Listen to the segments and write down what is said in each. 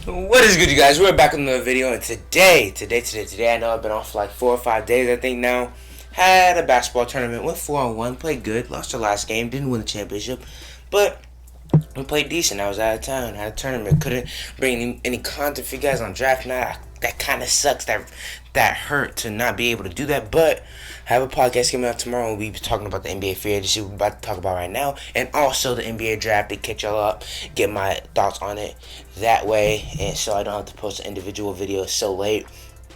What is good, you guys? We're back with another video, and today, I know I've been off for like 4 or 5 days, I think now. Had a basketball tournament, went 4-on-1, played good, lost the last game, didn't win the championship, but we played decent. I was out of town, had a tournament, couldn't bring any content for you guys on draft night. That kind of sucks. That hurt to not be able to do that, but I have a podcast coming out tomorrow, and we'll be talking about the NBA free agency we're about to talk about right now, and also the NBA draft to catch y'all up, get my thoughts on it that way, and so I don't have to post an individual video so late.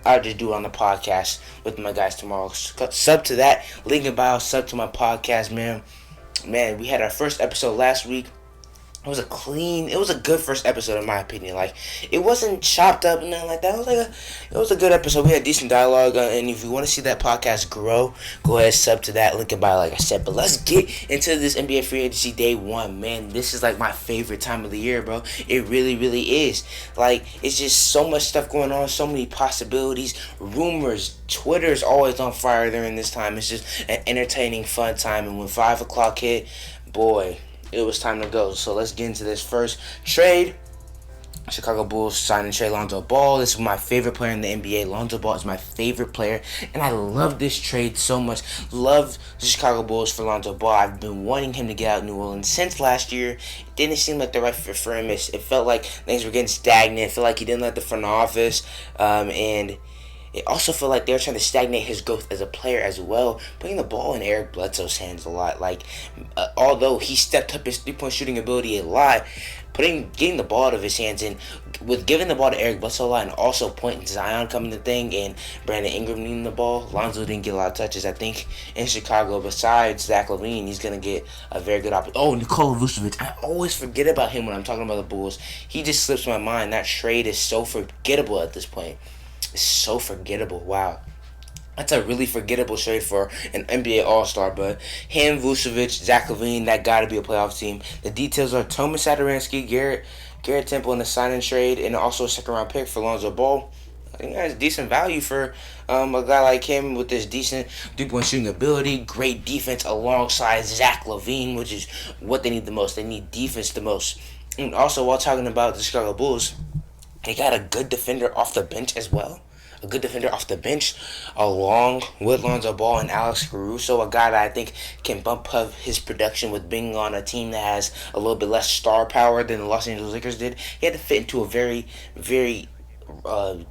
I'll just do it on the podcast with my guys tomorrow. Sub to that, link in bio, sub to my podcast, man. Man, we had our first episode last week. It was a good first episode in my opinion. Like, it wasn't chopped up and nothing like that. It was a good episode. We had decent dialogue, and if you want to see that podcast grow, go ahead, sub to that, link in bio, like I said. But let's get into this NBA free agency day one, man. This is like my favorite time of the year, bro. It really, really is. Like, it's just so much stuff going on, so many possibilities, rumors. Twitter's always on fire during this time. It's just an entertaining, fun time. And when 5 o'clock hit, boy, it was time to go. So let's get into this first trade. Chicago Bulls signing trade Lonzo Ball. This is my favorite player in the NBA. Lonzo Ball is my favorite player, and I love this trade so much. Love the Chicago Bulls for Lonzo Ball. I've been wanting him to get out of New Orleans since last year. It didn't seem like the right fit for him. It felt like things were getting stagnant. It felt like he didn't like the front office, and it also felt like they were trying to stagnate his growth as a player as well, putting the ball in Eric Bledsoe's hands a lot. Like, although he stepped up his three-point shooting ability a lot, getting the ball out of his hands, and with giving the ball to Eric Bledsoe a lot, and also pointing Zion coming to the thing, and Brandon Ingram needing the ball, Lonzo didn't get a lot of touches. I think in Chicago, besides Zach LaVine, he's going to get a very good opportunity. Oh, Nikola Vucevic. I always forget about him when I'm talking about the Bulls. He just slips my mind. That trade is so forgettable at this point. It's so forgettable. Wow. That's a really forgettable trade for an NBA All-Star, but him, Vucevic, Zach LaVine, that got to be a playoff team. The details are Thomas Satoransky, Garrett Temple in the sign-in trade, and also a second-round pick for Lonzo Ball. I think that's decent value for a guy like him with this decent three-point shooting ability, great defense alongside Zach LaVine, which is what they need the most. They need defense the most. And also, while talking about the Chicago Bulls, they got a good defender off the bench as well. A good defender off the bench, along with Lonzo Ball and Alex Caruso, a guy that I think can bump up his production with being on a team that has a little bit less star power than the Los Angeles Lakers did. He had to fit into a very, very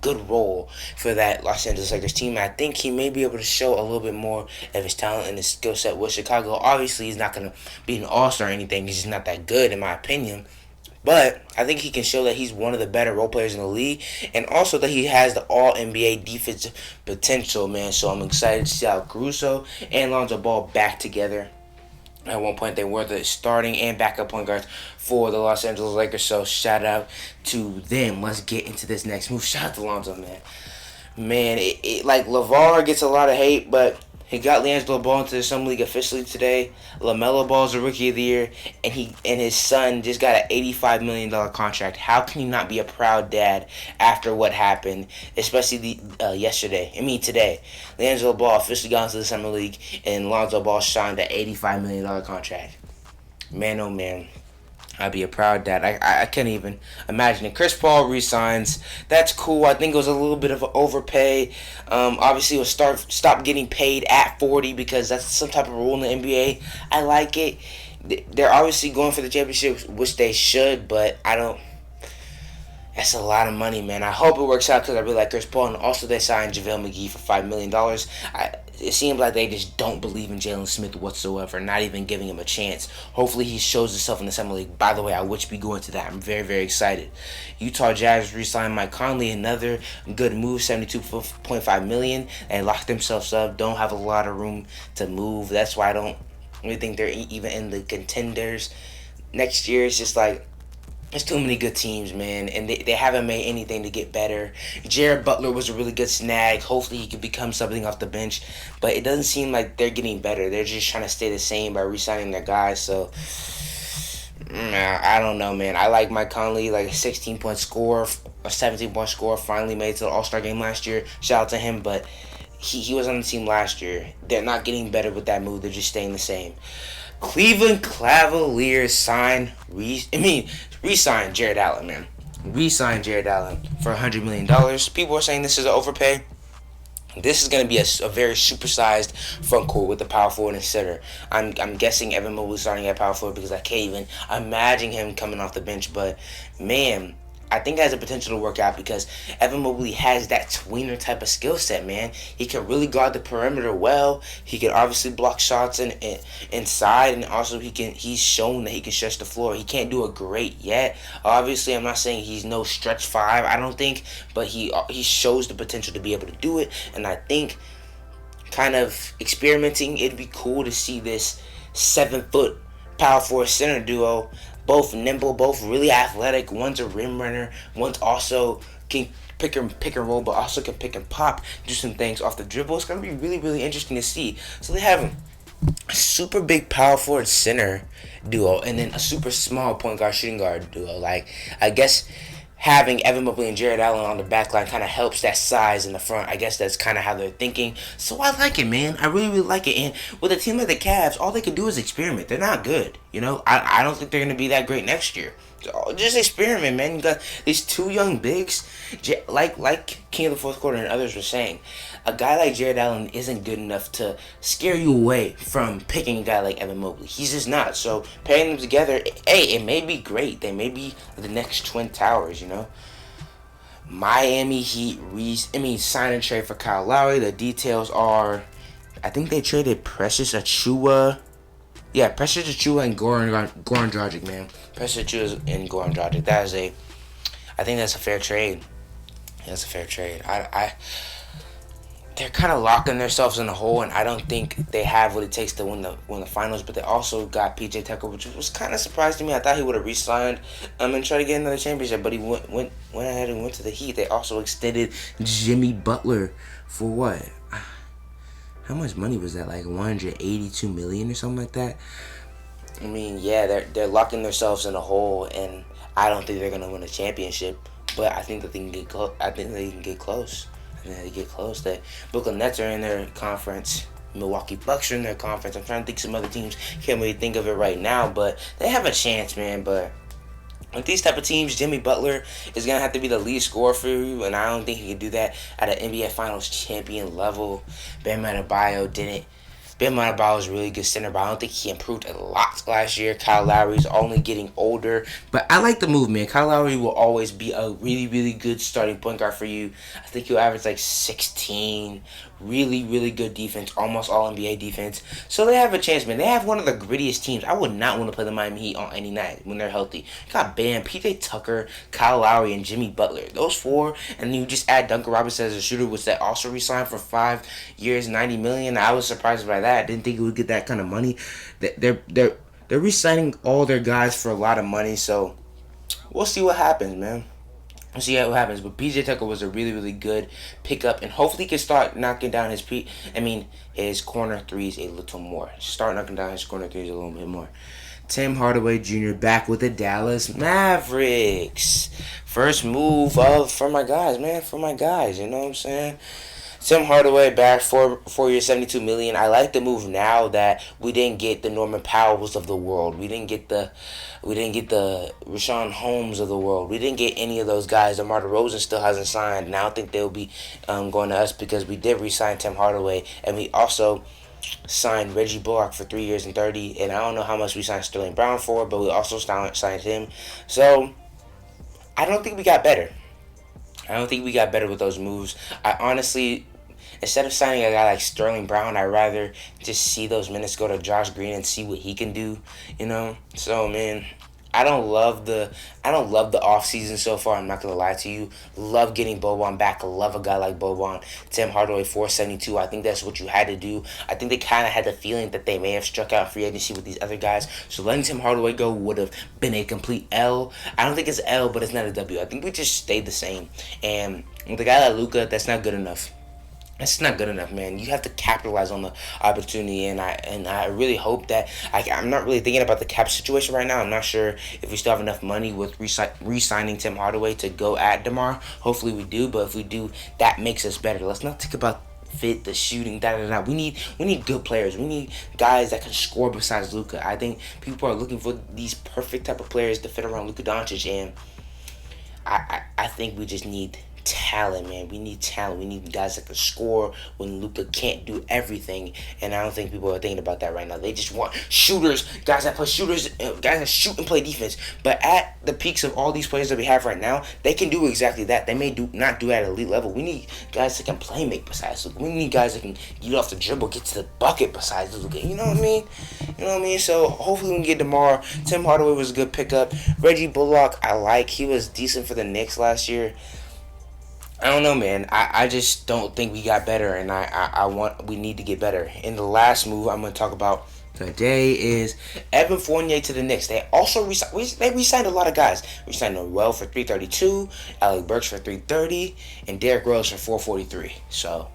good role for that Los Angeles Lakers team. And I think he may be able to show a little bit more of his talent and his skill set with Chicago. Obviously, he's not going to be an all-star or anything. He's just not that good, in my opinion. But I think he can show that he's one of the better role players in the league, and also that he has the all-NBA defensive potential, man. So I'm excited to see how Caruso and Lonzo Ball back together. At one point, they were the starting and backup point guards for the Los Angeles Lakers. So shout out to them. Let's get into this next move. Shout out to Lonzo, man. Man, like LeVar gets a lot of hate, but he got LiAngelo Ball into the Summer League officially today. LaMelo Ball's the Rookie of the Year, and his son just got an $85 million contract. How can you not be a proud dad after what happened, especially today? LiAngelo Ball officially got into the Summer League, and Lonzo Ball signed an $85 million contract. Man, oh man. I'd be a proud dad. I can't even imagine it. Chris Paul resigns. That's cool. I think it was a little bit of an overpay. Obviously, it will stop getting paid at 40 because that's some type of rule in the NBA. I like it. They're obviously going for the championship, which they should, but I don't. That's a lot of money, man. I hope it works out because I really like Chris Paul. And also, they signed JaVale McGee for $5 million. It seems like they just don't believe in Jalen Smith whatsoever, not even giving him a chance. Hopefully, he shows himself in the Summer League. By the way, I would be going to that. I'm very, very excited. Utah Jazz re-signed Mike Conley, another good move, $72.5 million. They locked themselves up. Don't have a lot of room to move. That's why I don't really think they're even in the contenders. Next year, it's just like, there's too many good teams, man, and they haven't made anything to get better. Jared Butler was a really good snag. Hopefully he could become something off the bench, but it doesn't seem like they're getting better. They're just trying to stay the same by re-signing their guys, so I don't know, man. I like Mike Conley, like a 16-point scorer, a 17-point scorer, finally made it to the All-Star game last year. Shout out to him, but he was on the team last year. They're not getting better with that move. They're just staying the same. Cleveland Cavaliers re-signed Jared Allen, man. re-sign Jared Allen for $100 million. People are saying this is an overpay. This is going to be a very supersized front court with the power forward and center. I'm guessing Evan Mobley starting at power forward because I can't even imagine him coming off the bench. But, man, I think it has the potential to work out because Evan Mobley has that tweener type of skill set, man. He can really guard the perimeter well. He can obviously block shots inside, and also he's shown that he can stretch the floor. He can't do it great yet. Obviously, I'm not saying he's no stretch five, I don't think, but he shows the potential to be able to do it, and I think kind of experimenting, it'd be cool to see this 7-foot power forward center duo, both nimble, both really athletic. One's a rim runner, one's also can pick and roll, but also can pick and pop, do some things off the dribble. It's gonna be really, really interesting to see. So they have a super big power forward center duo, and then a super small point guard shooting guard duo. Like, I guess having Evan Mobley and Jared Allen on the back line kind of helps that size in the front. I guess that's kind of how they're thinking. So I like it, man. I really, really like it. And with a team like the Cavs, all they can do is experiment. They're not good. You know, I don't think they're going to be that great next year. So just experiment, man. You got these two young bigs, like King of the Fourth Quarter and others were saying. A guy like Jared Allen isn't good enough to scare you away from picking a guy like Evan Mobley. He's just not. So pairing them together, hey, it may be great. They may be the next Twin Towers, you know. Miami Heat sign and trade for Kyle Lowry. The details are, I think they traded Precious Achiuwa. Yeah, Precious Achiuwa and Goran Dragic, man. Precious Achiuwa and Goran Dragic. I think that's a fair trade. That's a fair trade. They're kind of locking themselves in a hole, and I don't think they have what it takes to win the finals. But they also got PJ Tucker, which was kind of surprising to me. I thought he would have re-signed and tried to get another championship, but he went ahead and went to the Heat. They also extended Jimmy Butler for what? How much money was that? Like $182 million or something like that. I mean, yeah, they're locking themselves in a hole, and I don't think they're gonna win a championship. But I think that they can get close. I think they can get close. The Brooklyn Nets are in their conference. Milwaukee Bucks are in their conference. I'm trying to think some other teams. Can't really think of it right now, but they have a chance, man. But with these type of teams, Jimmy Butler is going to have to be the lead scorer for you, and I don't think he can do that at an NBA Finals champion level. Bam Adebayo didn't. Bam Adebayo was a really good center, but I don't think he improved a lot last year. Kyle Lowry's only getting older, but I like the move, man. Kyle Lowry will always be a really, really good starting point guard for you. I think he'll average like 16. Really, really good defense, almost all NBA defense. So they have a chance, man. They have one of the grittiest teams. I would not want to play the Miami Heat on any night when they're healthy. You got Bam, PJ Tucker, Kyle Lowry, and Jimmy Butler. Those four, and you just add Duncan Robinson as a shooter, which that also re-signed for 5 years, $90 million. I was surprised by that. I didn't think he would get that kind of money. They're re-signing all their guys for a lot of money. So we'll see what happens, man. We'll see what happens. But PJ Tucker was a really, really good pickup, and hopefully he can start knocking down his corner threes a little more. Start knocking down his corner threes a little bit more. Tim Hardaway Jr. back with the Dallas Mavericks. First move for my guys, man. For my guys, you know what I'm saying? Tim Hardaway back, 4 years, $72 million. I like the move now that we didn't get the Norman Powells of the world. We didn't get the Rashawn Holmes of the world. We didn't get any of those guys. DeMar DeRozan still hasn't signed. And I don't think they'll be going to us because we did re-sign Tim Hardaway, and we also signed Reggie Bullock for 3 years and $30. And I don't know how much we signed Sterling Brown for, but we also signed him. So I don't think we got better. With those moves. I honestly, instead of signing a guy like Sterling Brown, I'd rather just see those minutes go to Josh Green and see what he can do, you know? So, man, I don't love the offseason so far, I'm not going to lie to you. Love getting Boban back. I love a guy like Boban. Tim Hardaway, 472. I think that's what you had to do. I think they kind of had the feeling that they may have struck out free agency with these other guys. So letting Tim Hardaway go would have been a complete L. I don't think it's an L, but it's not a W. I think we just stayed the same. And with a guy like Luka, that's not good enough. It's not good enough, man. You have to capitalize on the opportunity, and I really hope that I'm not really thinking about the cap situation right now. I'm not sure if we still have enough money with re-signing Tim Hardaway to go at DeMar. Hopefully we do, but if we do, that makes us better. Let's not think about fit, the shooting, We need good players. We need guys that can score besides Luka. I think people are looking for these perfect type of players to fit around Luka Doncic, and I think we just need talent, man. We need talent. We need guys that can score when Luka can't do everything. And I don't think people are thinking about that right now. They just want shooters, guys that play shooters, guys that shoot and play defense. But at the peaks of all these players that we have right now, they can do exactly that. They may not do at elite level. We need guys that can play make besides Luka. We need guys that can get off the dribble, get to the bucket besides Luka. You know what I mean? You know what I mean? So hopefully we can get DeMar. Tim Hardaway was a good pickup. Reggie Bullock, I like. He was decent for the Knicks last year. I don't know, man. I just don't think we got better, and we need to get better. In the last move I'm going to talk about today is Evan Fournier to the Knicks. They also re-signed a lot of guys. We signed Noel for $332, Alec Burks for $330, and Derrick Rose for $443. So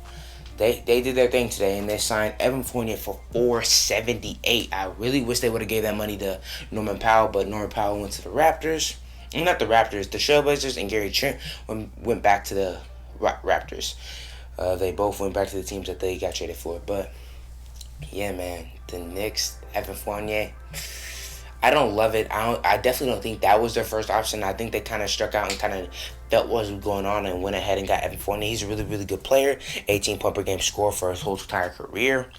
they did their thing today, and they signed Evan Fournier for $478. I really wish they would have gave that money to Norman Powell, but Norman Powell went to the Raptors. Not the Raptors, the Trailblazers, and Gary Trent went back to the Raptors. They both went back to the teams that they got traded for. But, yeah, man, the Knicks, Evan Fournier, I don't love it. I definitely don't think that was their first option. I think they kind of struck out and kind of felt what was going on and went ahead and got Evan Fournier. He's a really, really good player. 18-point per game score for his whole entire career.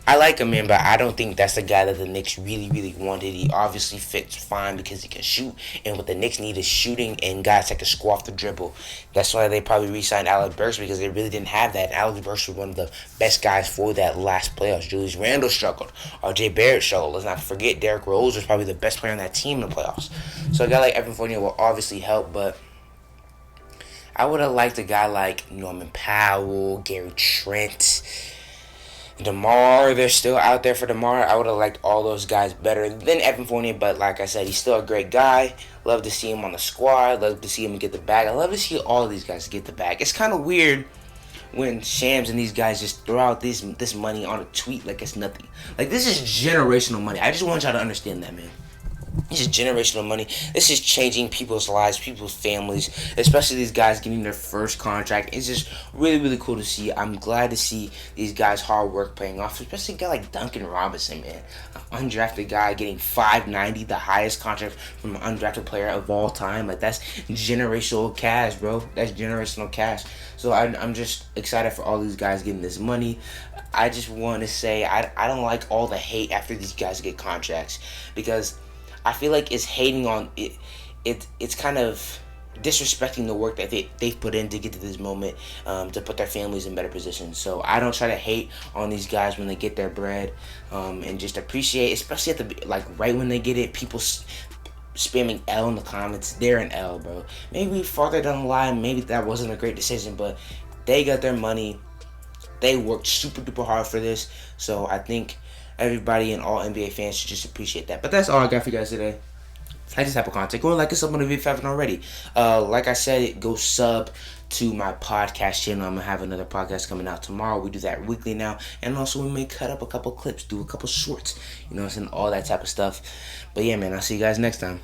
I like him, man, but I don't think that's the guy that the Knicks really, really wanted. He obviously fits fine because he can shoot, and what the Knicks need is shooting and guys that can score off the dribble. That's why they probably re-signed Alec Burks, because they really didn't have that. And Alec Burks was one of the best guys for that last playoffs. Julius Randle struggled. R.J. Barrett struggled. Let's not forget Derrick Rose was probably the best player on that team in the playoffs. So a guy like Evan Fournier will obviously help, but I would have liked a guy like Norman Powell, Gary Trent, DeMar. They're still out there for DeMar. I would have liked all those guys better than Evan Fournier, but like I said, he's still a great guy. Love to see him on the squad. Love to see him get the bag. I love to see all of these guys get the bag. It's kind of weird when Shams and these guys just throw out this money on a tweet like it's nothing. Like, this is generational money. I just want y'all to understand that, man. This is generational money. This is changing people's lives, people's families, especially these guys getting their first contract. It's just really, really cool to see. I'm glad to see these guys' hard work paying off, especially a guy like Duncan Robinson, man. An undrafted guy getting $590, the highest contract from an undrafted player of all time. Like, that's generational cash, bro. That's generational cash. So I'm just excited for all these guys getting this money. I just want to say I don't like all the hate after these guys get contracts, because I feel like it's hating on it. It's kind of disrespecting the work that they've put in to get to this moment, to put their families in better positions. So I don't try to hate on these guys when they get their bread, and just appreciate, especially at the right when they get it. People spamming L in the comments. They're an L, bro. Maybe farther down the line, maybe that wasn't a great decision, but they got their money. They worked super duper hard for this. So I think everybody and all NBA fans should just appreciate that. But that's all I got for you guys today. I just have a content. Go and like us up on the video if you haven't already. Like I said, go sub to my podcast channel. I'm going to have another podcast coming out tomorrow. We do that weekly now. And also we may cut up a couple clips, do a couple shorts. You know what I'm saying? All that type of stuff. But yeah, man, I'll see you guys next time.